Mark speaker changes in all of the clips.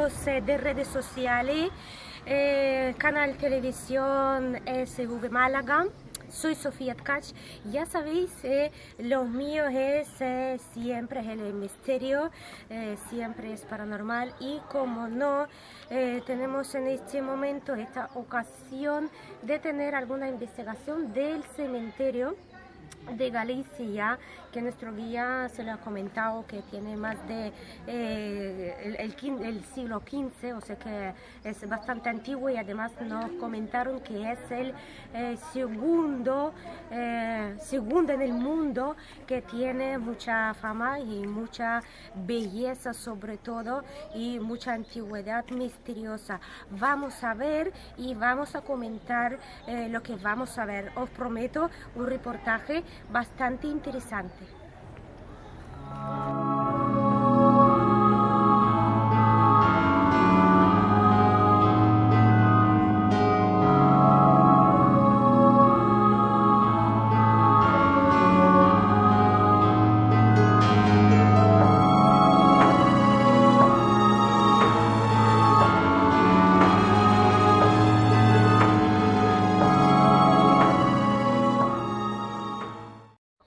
Speaker 1: amigos de redes sociales, canal televisión SV Málaga. Soy Sofía Tkach. Ya sabéis, lo mío es siempre es el misterio, siempre es paranormal, y como no, tenemos en este momento esta ocasión de tener alguna investigación del cementerio de Galicia, que nuestro guía se lo ha comentado que tiene más de el siglo XV, o sea que es bastante antiguo, y además nos comentaron que es el segundo en el mundo, que tiene mucha fama y mucha belleza sobre todo, y mucha antigüedad misteriosa. Vamos a ver y vamos a comentar lo que vamos a ver. Os prometo un reportaje bastante interesante.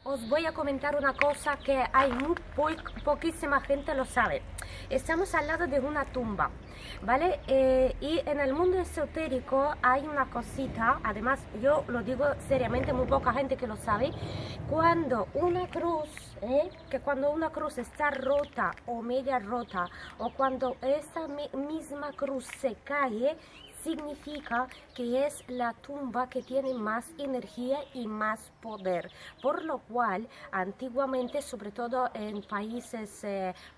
Speaker 1: Os voy a comentar una cosa que hay poquísima gente lo sabe. Estamos al lado de una tumba, ¿vale? Y en el mundo esotérico hay una cosita, además yo lo digo seriamente, muy poca gente que lo sabe. Cuando una cruz, cuando una cruz está rota o media rota, o cuando esa misma cruz se cae, significa que es la tumba que tiene más energía y más poder, por lo cual antiguamente, sobre todo en países,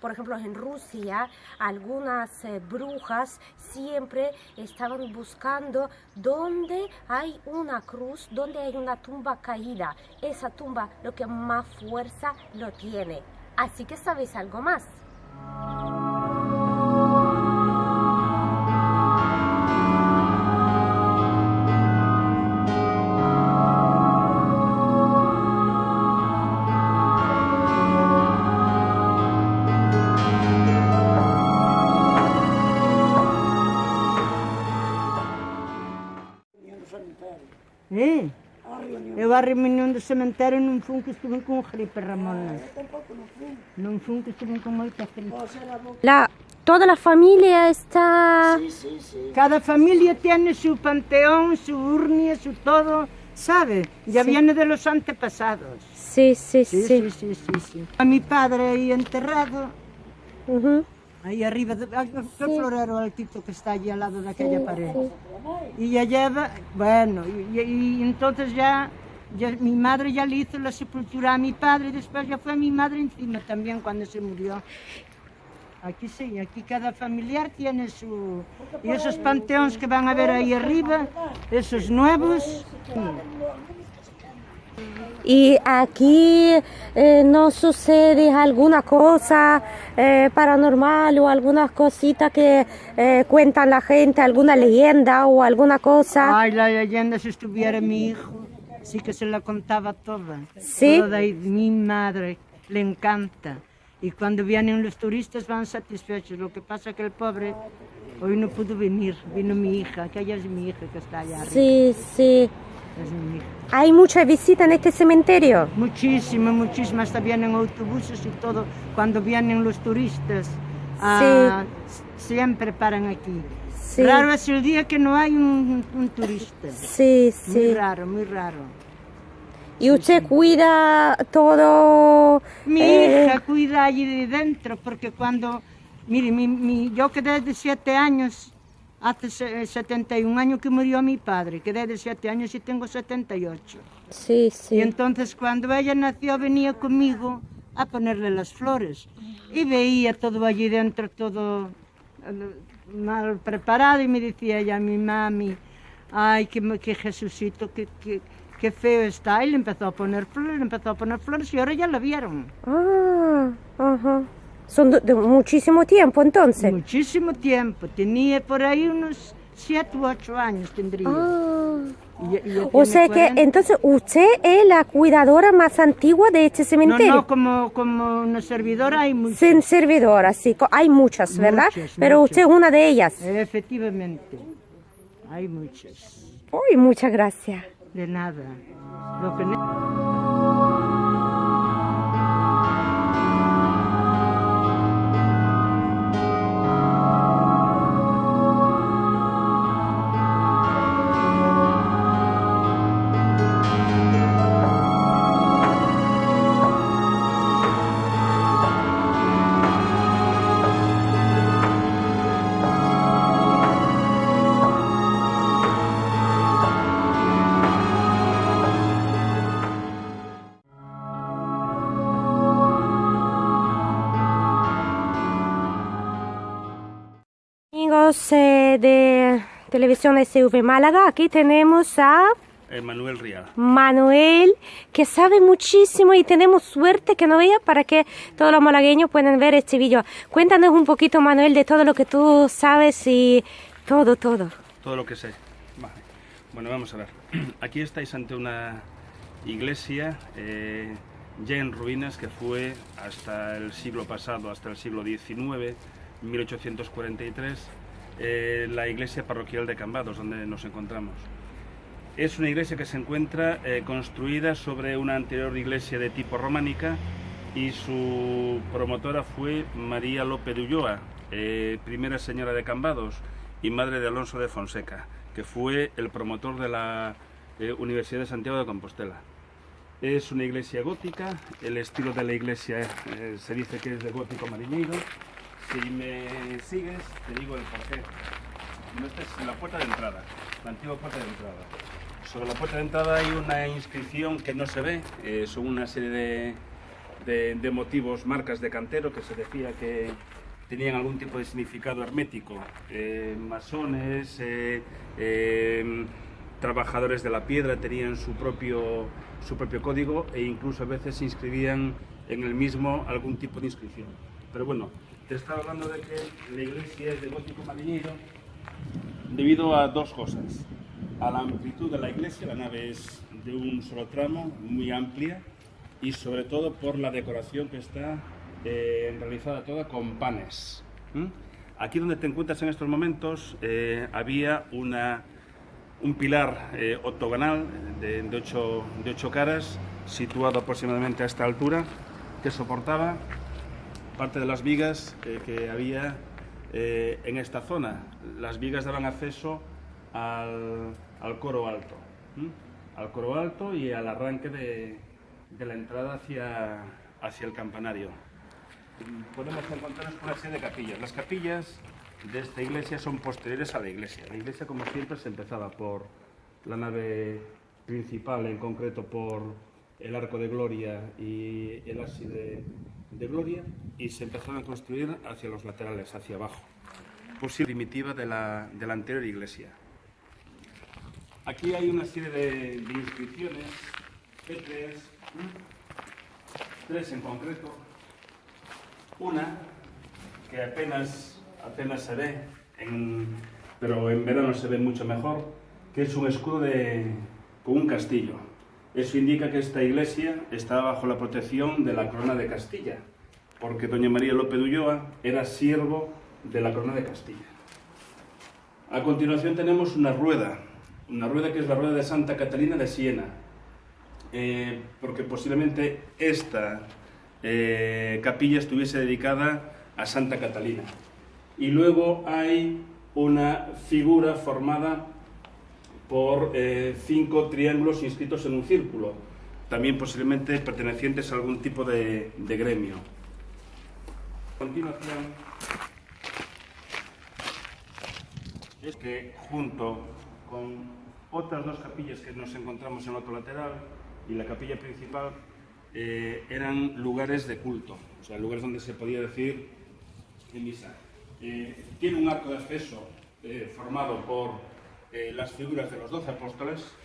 Speaker 1: por ejemplo en Rusia, algunas brujas siempre estaban buscando donde hay una cruz, donde hay una tumba caída. Esa tumba lo que más fuerza lo tiene. Así que ¿sabéis algo más?
Speaker 2: Eu a reunión do cementerio non fun, que estuve con gripe, Ramona. Non fun, que estuve con moita gripe.
Speaker 1: Toda la familia está...
Speaker 2: Sí. Cada familia tiene su panteón, su urnia, su todo, ¿sabe? Ya viene de los antepasados.
Speaker 1: Sí.
Speaker 2: A mi padre ahí enterrado, ahí arriba, el florero altito que está allí al lado de aquella pared. Y ya lleva, bueno, y entonces ya mi madre ya le hizo la sepultura a mi padre, y después ya fue mi madre encima también cuando se murió. Aquí sí, aquí cada familiar tiene su... Y esos panteones que van a ver ahí arriba, esos nuevos...
Speaker 1: ¿Y aquí no sucede alguna cosa paranormal o alguna cosita que cuentan la gente, alguna leyenda o alguna cosa?
Speaker 2: Ay, la leyenda, si estuviera mi hijo, sí que se la contaba toda.
Speaker 1: ¿Sí?
Speaker 2: Toda, y mi madre le encanta. Y cuando vienen los turistas van satisfechos. Lo que pasa es que el pobre hoy no pudo venir. Vino mi hija, que ella es mi hija que está allá arriba.
Speaker 1: Sí.
Speaker 2: Es mi hija.
Speaker 1: ¿Hay mucha visita en este cementerio?
Speaker 2: Muchísima. Hasta vienen autobuses y todo. Cuando vienen los turistas, siempre paran aquí. Sí. Raro es el día que no hay un turista.
Speaker 1: Sí.
Speaker 2: Muy raro.
Speaker 1: ¿Y usted cuida todo?
Speaker 2: Mi hija cuida allí de dentro, porque cuando... Mire, yo quedé de 7 años, hace 71 años que murió mi padre, quedé de 7 años y tengo 78.
Speaker 1: Sí.
Speaker 2: Y entonces cuando ella nació venía conmigo a ponerle las flores y veía todo allí dentro, todo mal preparado, y me decía ella, mi mami, ay, que Jesucito, que feo está, y le empezó a poner flores, y ahora ya la vieron.
Speaker 1: Son de muchísimo tiempo entonces.
Speaker 2: Muchísimo tiempo, tenía por ahí unos 7 u 8 años tendría.
Speaker 1: O sea que entonces usted es la cuidadora más antigua de este cementerio.
Speaker 2: No, como una servidora hay muchas.
Speaker 1: Servidora, sí, hay muchas, ¿verdad? Pero
Speaker 2: muchas.
Speaker 1: usted es una de ellas.
Speaker 2: Efectivamente, hay muchas.
Speaker 1: Uy, muchas gracias.
Speaker 2: De nada. Lo que
Speaker 1: Amigos de Televisión SV Málaga, aquí tenemos a
Speaker 3: Manuel Rial.
Speaker 1: Manuel, que sabe muchísimo y tenemos suerte que no vea para que todos los malagueños puedan ver este vídeo. Cuéntanos un poquito, Manuel, de todo lo que tú sabes y todo.
Speaker 3: Todo lo que sé. Vale. Bueno, vamos a ver. Aquí estáis ante una iglesia ya en ruinas que fue hasta el siglo pasado, hasta el siglo XIX, 1843, la iglesia parroquial de Cambados, donde nos encontramos. Es una iglesia que se encuentra construida sobre una anterior iglesia de tipo románica y su promotora fue María López de Ulloa, primera señora de Cambados y madre de Alonso de Fonseca, que fue el promotor de la Universidad de Santiago de Compostela. Es una iglesia gótica, el estilo de la iglesia se dice que es de gótico mariñeiro. Si me sigues, te digo el porqué. Esta es la puerta de entrada, la antigua puerta de entrada. Sobre la puerta de entrada hay una inscripción que no se ve, son una serie de motivos, marcas de cantero que se decía que tenían algún tipo de significado hermético. Masones, trabajadores de la piedra tenían su propio código e incluso a veces se inscribían en el mismo algún tipo de inscripción. Pero bueno, te estaba hablando de que la iglesia es de gótico mariñeiro debido a dos cosas. A la amplitud de la iglesia, la nave es de un solo tramo, muy amplia, y sobre todo por la decoración que está realizada toda con panes. Aquí donde te encuentras en estos momentos había un pilar octogonal de 8 caras, situado aproximadamente a esta altura, que soportaba parte de las vigas que había en esta zona. Las vigas daban acceso al coro alto, al coro alto y al arranque de la entrada hacia el campanario. Podemos encontrarnos con una serie de capillas. Las capillas de esta iglesia son posteriores a la iglesia. La iglesia, como siempre, se empezaba por la nave principal, en concreto por el arco de gloria y el ábside de gloria, y se empezaron a construir hacia los laterales, hacia abajo, posible primitiva de la anterior iglesia. Aquí hay una serie de inscripciones, tres en concreto. Una que apenas se ve, pero en verano se ve mucho mejor, que es un escudo con un castillo. Eso indica que esta iglesia está bajo la protección de la corona de Castilla, porque doña María López de Ulloa era siervo de la corona de Castilla. A continuación tenemos una rueda que es la rueda de Santa Catalina de Siena, porque posiblemente esta capilla estuviese dedicada a Santa Catalina. Y luego hay una figura formada por 5 triángulos inscritos en un círculo, también posiblemente pertenecientes a algún tipo de gremio. A continuación, es que junto con otras 2 capillas que nos encontramos en el otro lateral y la capilla principal, eran lugares de culto, o sea, lugares donde se podía decir en misa. Tiene un arco de acceso formado por las figuras de los 12 apóstoles,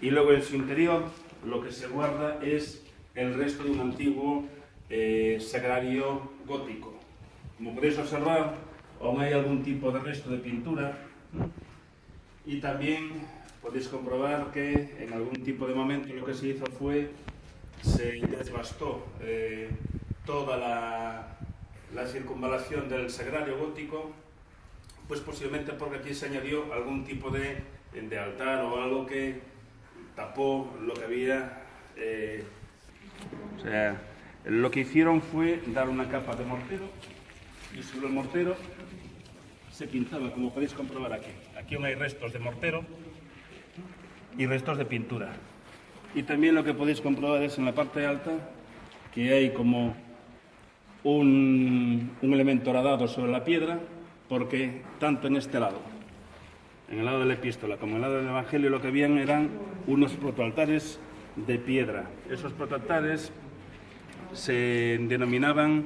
Speaker 3: y luego en su interior lo que se guarda es el resto de un antiguo sagrario gótico. Como podéis observar, aún hay algún tipo de resto de pintura Y también podéis comprobar que en algún tipo de momento lo que se hizo fue, se desbastó toda la circunvalación del sagrario gótico, pues posiblemente porque aquí se añadió algún tipo de altar o algo que tapó lo que había. O sea, lo que hicieron fue dar una capa de mortero y sobre el mortero se pintaba, como podéis comprobar aquí. Aquí aún hay restos de mortero y restos de pintura. Y también lo que podéis comprobar es en la parte alta que hay como un elemento horadado sobre la piedra, porque tanto en este lado, en el lado de la epístola como en el lado del Evangelio, lo que habían eran unos protoaltares de piedra. Esos protoaltares se denominaban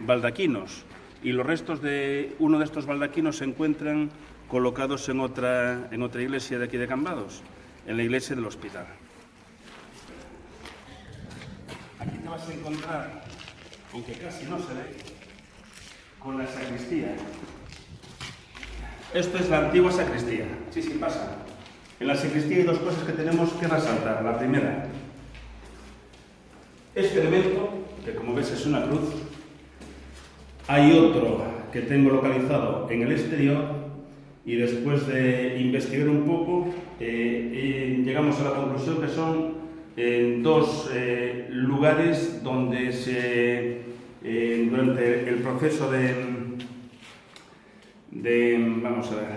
Speaker 3: baldaquinos, y los restos de uno de estos baldaquinos se encuentran colocados en otra iglesia de aquí de Cambados, en la iglesia del Hospital. Aquí te vas a encontrar, aunque casi no se ve, con la sacristía. Esto es la antigua sacristía. Sí, pasa. En la sacristía hay dos cosas que tenemos que resaltar. La primera, este elemento, que como ves es una cruz. Hay otro que tengo localizado en el exterior, y después de investigar un poco llegamos a la conclusión que son dos lugares donde durante el proceso vamos a ver,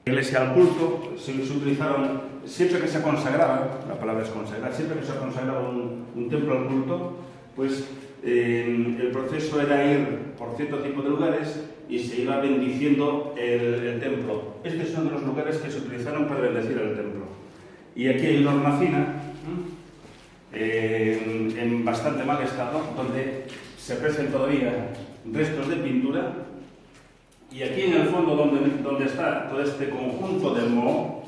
Speaker 3: iglesia al culto, se utilizaron, siempre que se consagraba, la palabra es consagrar, siempre que se consagraba un templo al culto, pues el proceso era ir por cierto tipo de lugares y se iba bendiciendo el templo. Estos son los lugares que se utilizaron para bendecir el templo. Y aquí hay una hornacina en bastante mal estado, donde se aprecian todavía restos de pintura. Y aquí en el fondo, donde está todo este conjunto del moho,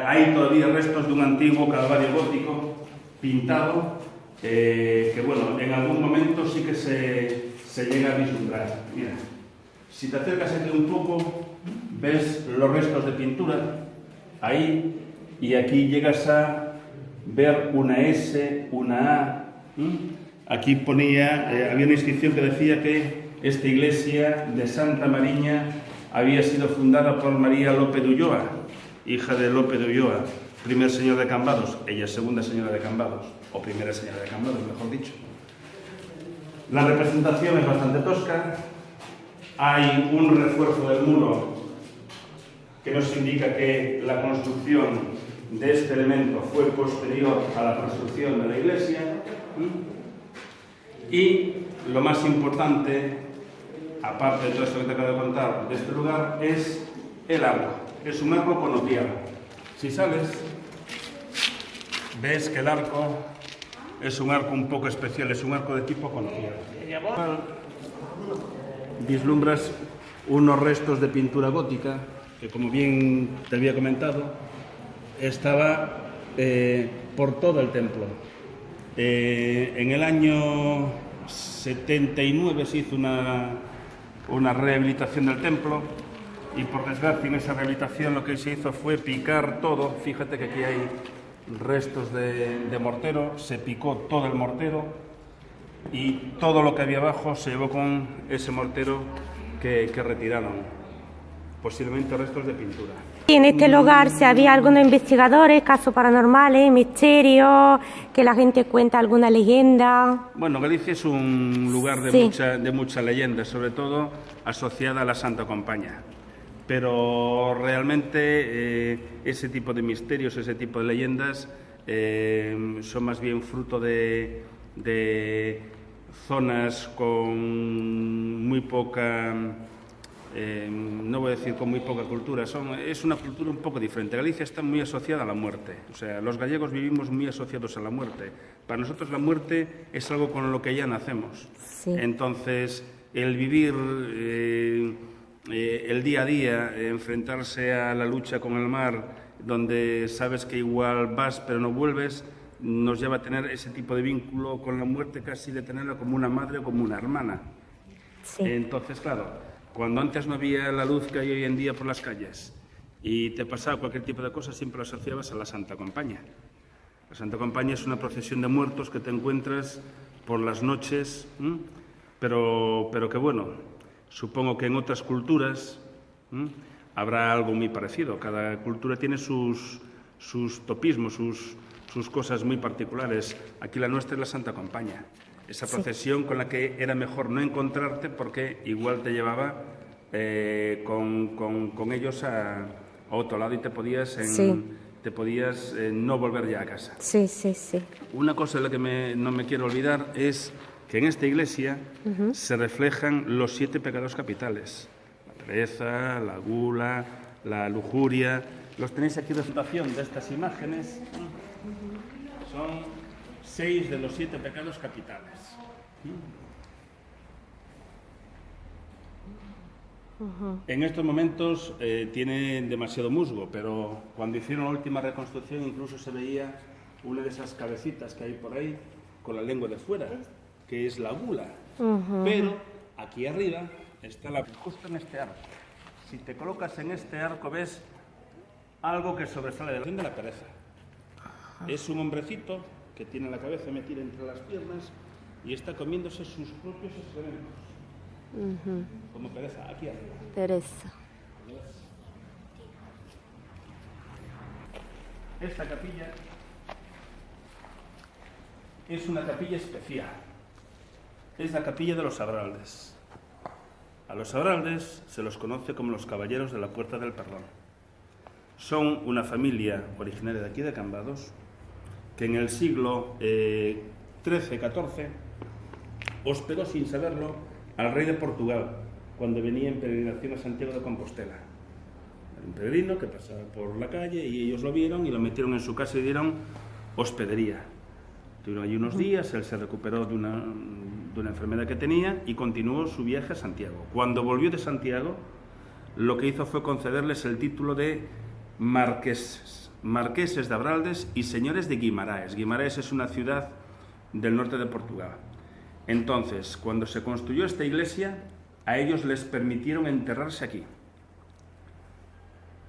Speaker 3: hay todavía restos de un antiguo calvario gótico pintado, que bueno, en algún momento sí que se llega a vislumbrar. Mira, si te acercas aquí un poco, ves los restos de pintura ahí, y aquí llegas a ver una S, una A. Aquí ponía, había una inscripción que decía que esta iglesia de Santa Mariña había sido fundada por María López de Ulloa, hija de López de Ulloa, primer señor de Cambados, ella segunda señora de Cambados, o primera señora de Cambados, mejor dicho. La representación es bastante tosca. Hay un refuerzo del muro que nos indica que la construcción de este elemento fue posterior a la construcción de la iglesia. Y lo más importante, aparte de todo esto que te acabo de contar de este lugar, es el arco. Es un arco conopial. Si sales, ves que el arco es un arco un poco especial, es un arco de tipo conopial. Vislumbras unos restos de pintura gótica que, como bien te había comentado, estaba por todo el templo. En el año 79 se hizo una rehabilitación del templo, y por desgracia en esa rehabilitación lo que se hizo fue picar todo. Fíjate que aquí hay restos de mortero, se picó todo el mortero y todo lo que había abajo se llevó con ese mortero que retiraron, posiblemente restos de pintura.
Speaker 1: En este lugar si había algunos investigadores, casos paranormales, misterios, que la gente cuenta alguna leyenda.
Speaker 3: Bueno, Galicia es un lugar de mucha leyenda, sobre todo asociada a la Santa Compaña. Pero realmente ese tipo de misterios, ese tipo de leyendas son más bien fruto de zonas con muy poca, no voy a decir con muy poca cultura, es una cultura un poco diferente. Galicia está muy asociada a la muerte, o sea, los gallegos vivimos muy asociados a la muerte. Para nosotros la muerte es algo con lo que ya nacemos. Sí. Entonces, el vivir el día a día, enfrentarse a la lucha con el mar, donde sabes que igual vas pero no vuelves, nos lleva a tener ese tipo de vínculo con la muerte, casi de tenerla como una madre o como una hermana. Sí. Entonces, claro, Cuando antes no había la luz que hay hoy en día por las calles y te pasaba cualquier tipo de cosa, siempre lo asociabas a la Santa Compaña. La Santa Compaña es una procesión de muertos que te encuentras por las noches, pero que bueno, supongo que en otras culturas habrá algo muy parecido. Cada cultura tiene sus topismos, sus cosas muy particulares. Aquí la nuestra es la Santa Compaña. Esa procesión con la que era mejor no encontrarte porque igual te llevaba con ellos a otro lado y te podías no volver ya a casa.
Speaker 1: Sí, sí, sí.
Speaker 3: Una cosa de la que no me quiero olvidar es que en esta iglesia se reflejan los 7 pecados capitales. La pereza, la gula, la lujuria. Los tenéis aquí de presentación de estas imágenes. Son 6 de los 7 pecados capitales. En estos momentos tienen demasiado musgo, pero cuando hicieron la última reconstrucción incluso se veía una de esas cabecitas que hay por ahí con la lengua de fuera, que es la gula. Pero aquí arriba está justo en este arco. Si te colocas en este arco ves algo que sobresale de la pereza. Es un hombrecito que tiene la cabeza metida entre las piernas y está comiéndose sus propios excrementos. Como pereza, aquí arriba.
Speaker 1: Pereza.
Speaker 3: Esta capilla es una capilla especial. Es la capilla de los Abraldes. A los Abraldes se los conoce como los caballeros de la Puerta del Perdón. Son una familia originaria de aquí de Cambados que en el siglo XIII-XIV hospedó sin saberlo al rey de Portugal cuando venía en peregrinación a Santiago de Compostela. Era un peregrino que pasaba por la calle y ellos lo vieron y lo metieron en su casa y dieron hospedería. Estuvieron allí unos días, él se recuperó de una enfermedad que tenía y continuó su viaje a Santiago. Cuando volvió de Santiago, lo que hizo fue concederles el título de marqueses de Abraldes y señores de Guimaraes. Guimaraes es una ciudad del norte de Portugal. Entonces, cuando se construyó esta iglesia, a ellos les permitieron enterrarse aquí.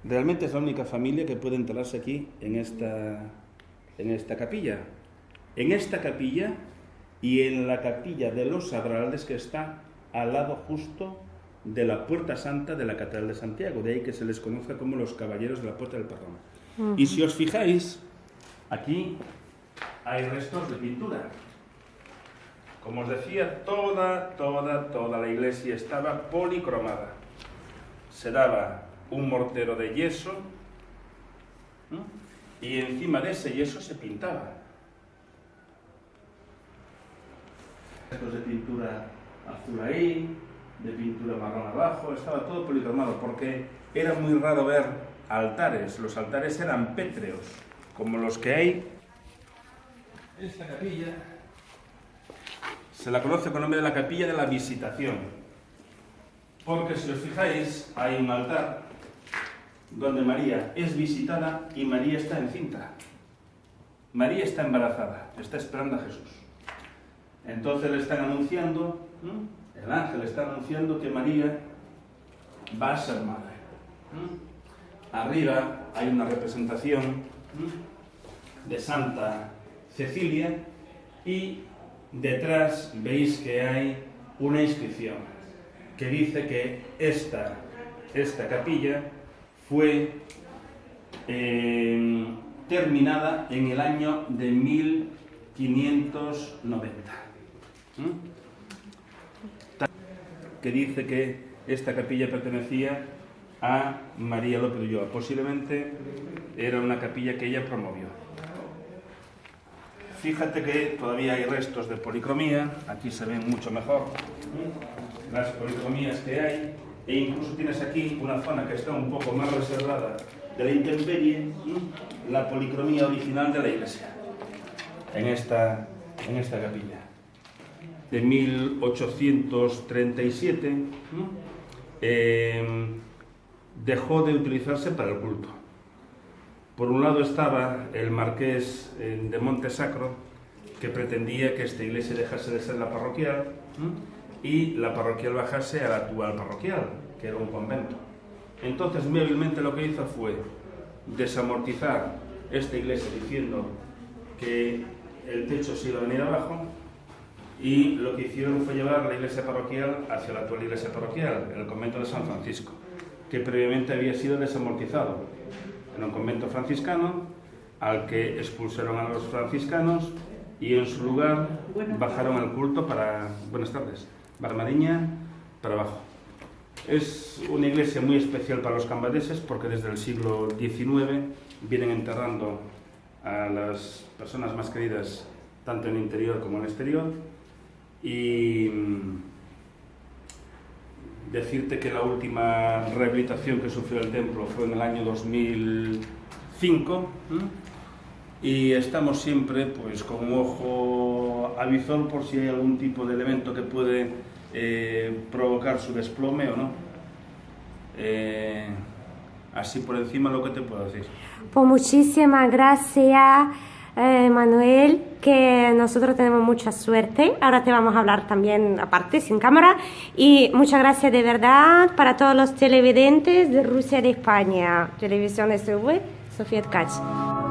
Speaker 3: Realmente es la única familia que puede enterrarse aquí en esta capilla. En esta capilla y en la capilla de los Abraldes, que está al lado justo de la Puerta Santa de la Catedral de Santiago, de ahí que se les conozca como los caballeros de la Puerta del Perdón. Y si os fijáis, aquí hay restos de pintura. Como os decía, toda la iglesia estaba policromada. Se daba un mortero de yeso y encima de ese yeso se pintaba. Restos de pintura azul ahí, de pintura marrón abajo, estaba todo policromado porque era muy raro ver altares. Los altares eran pétreos, como los que hay. Esta capilla se la conoce con el nombre de la Capilla de la Visitación, porque si os fijáis hay un altar donde María es visitada y María está encinta. María está embarazada, está esperando a Jesús. Entonces le están anunciando, el ángel está anunciando que María va a ser madre. Arriba hay una representación de Santa Cecilia y detrás veis que hay una inscripción que dice que esta capilla fue terminada en el año de 1590. Que dice que esta capilla pertenecía a María López de Ulloa. Posiblemente era una capilla que ella promovió. Fíjate que todavía hay restos de policromía, aquí se ven mucho mejor las policromías que hay, e incluso tienes aquí una zona que está un poco más reservada de la intemperie, la policromía original de la iglesia, en esta capilla. De 1837 dejó de utilizarse para el culto. Por un lado estaba el marqués de Montesacro, que pretendía que esta iglesia dejase de ser la parroquial, y la parroquial bajase a la actual parroquial, que era un convento. Entonces, muy hábilmente lo que hizo fue desamortizar esta iglesia diciendo que el techo se iba a venir abajo, y lo que hicieron fue llevar la iglesia parroquial hacia la actual iglesia parroquial, el convento de San Francisco, que previamente había sido desamortizado. Era un convento franciscano al que expulsaron a los franciscanos y en su lugar bajaron el culto para, buenas tardes, Barmariña para abajo. Es una iglesia muy especial para los cambadeses porque desde el siglo XIX vienen enterrando a las personas más queridas tanto en el interior como en el exterior, y decirte que la última rehabilitación que sufrió el templo fue en el año 2005, y estamos siempre pues con un ojo avizor por si hay algún tipo de elemento que puede provocar su desplome o no. Así por encima lo que te puedo decir.
Speaker 1: Pues muchísimas gracias, Manuel, que nosotros tenemos mucha suerte. Ahora te vamos a hablar también aparte, sin cámara. Y muchas gracias de verdad para todos los televidentes de Rusia y de España. Televisión SV, Sofía Tkach.